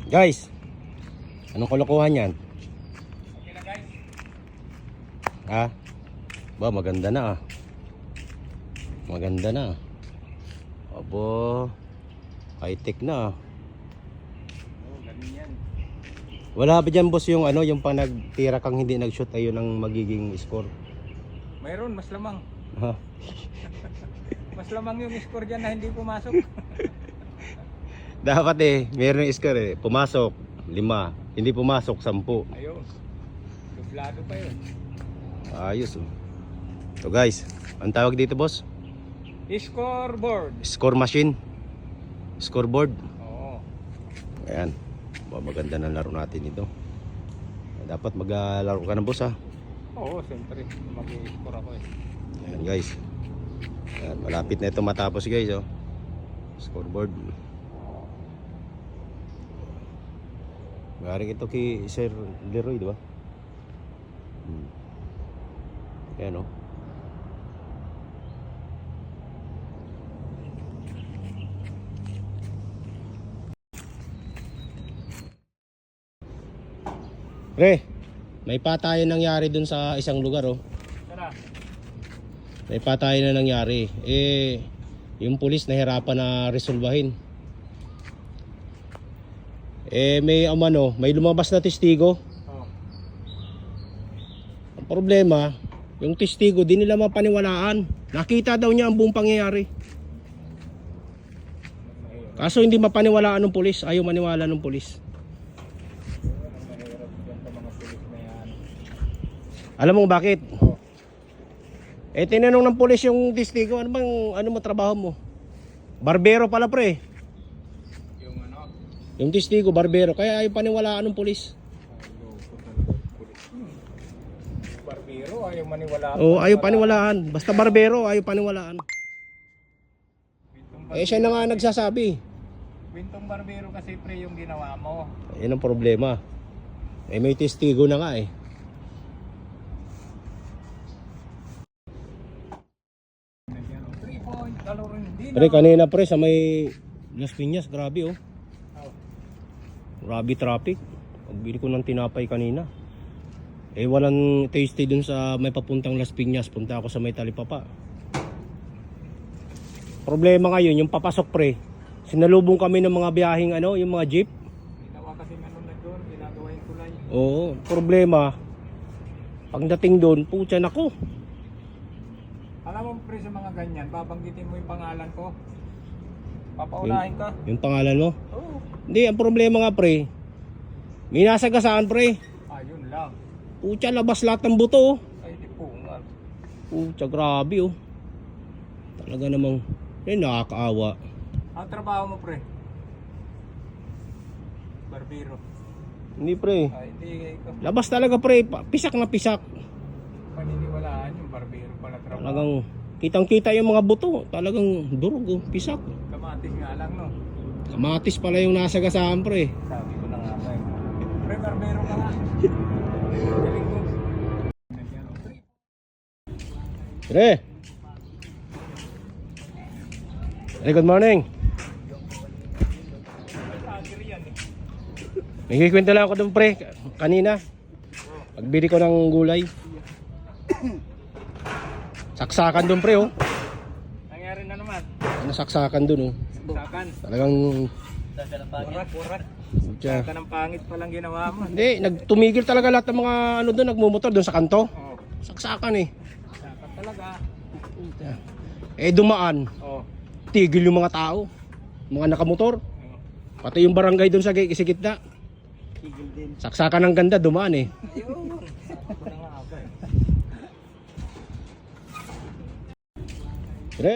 Guys, anong kalokohan yan? Okay na guys. Ha? Ba, maganda na ah. Maganda na. Abo, high-tech na ah. Oh, ganun yan. Wala ba dyan boss yung ano, yung pang nagtira kang hindi nag-shoot, ayun ang magiging score? Mayroon, mas lamang. Ha? Mas lamang yung score dyan na hindi pumasok. Dapat eh, meron yung score eh. Pumasok, 5. Hindi pumasok, 10. Ayun. Dublado pa yun. Ayos oh. So guys, ang tawag dito boss? Scoreboard. Score machine. Scoreboard. Oo. Ayan. Maganda na laro natin ito. Dapat maglaro ka na boss ha. Oo, siyempre. Mag-i-score ako eh. Ayan guys. Ayan, malapit na ito matapos guys oh. Scoreboard. Galing ito kay Sir Leroy, di ba? Ayan oh. Pre, may patayan nangyari dun sa isang lugar oh. Tara. May patayan na nangyari. Eh, yung pulis nahirapan na resolbahin. Eh, may lumabas na testigo. Oh. Ang problema, yung testigo di nila mapaniwalaan. Nakita daw niya ang buong pangyayari. Kaso hindi mapaniwalaan ng pulis. Ayaw maniwala ng pulis. Mahirap dyan sa mga pulis na yan. Alam mo bakit? Oh. Eh, tinanong ng pulis yung testigo, ano mo trabaho mo? Barbero pala pre. Yung ano? Yung testigo, barbero. Kaya ayaw paniwalaan ng pulis. Loko talaga yung pulis. Barbero, ayaw maniwala. Oo, ayaw paniwalaan. Basta barbero, ayaw paniwalaan. Eh, siya na nga nagsasabi. Wintong barbero kasi pre yung ginawa mo. Yan ang problema. Eh, may testigo na nga eh. Pre, kanina pre sa may Las Piñas, grabe oh. Grabe traffic. Pagbili ko ng tinapay kanina. Eh, walang tasty dun sa may papuntang Las Piñas. Punta ako sa may Talipapa. Problema ngayon, yung papasok pre. Sinalubong kami ng mga biyaheng yung mga jeep. Ginawa kasi meron na doon, ginagawa yung kulay. Oo, problema. Pagdating doon, putya nako. Alam mo pre sa mga ganyan, babanggitin mo yung pangalan ko. Papaunahin ka. Yung pangalan mo? Oo. Hindi, ang problema nga pre. May nasagasaan pre. Ayun lang. Putya, labas lahat ng buto oh. Ay di po nga. Putya, grabe oh. Talaga namang, nakakaawa. Ang trabaho mo pre? Barbero. Hindi pre. Ay hindi ikaw. Labas talaga pre, pisak na pisak. Paniniwalaan yung barbero pala trabaho. Talagang kitang-kita yung mga buto. Talagang durog oh, pisak. Kamatis nga lang no. Kamatis pala yung nasagasaan pre. Sabi ko na nga ba eh. Pre, barbero ka nga. Galing mo. Pre. Hey, good morning. Agir yan eh. May kwento lang ako doon pre, kanina. Pagbili ko ng gulay. Saksakan doon pre oh. Nangyari na naman. Nasaksakan doon oh. Sakan. Talagang Kurat. putya. Sakan ng pangit palang ginawa mo. Hindi, nagtumigil talaga lahat ng mga doon, nagmumotor doon sa kanto. Oo. Saksakan eh. Sakan talaga. Eh dumaan, Oo. tigil yung mga tao. Mga nakamotor. Pati yung barangay doon sa gitna. Tigil din. Saksakan ng ganda, dumaan eh. Ayun. Sabi ko na nga ba eh. Pre.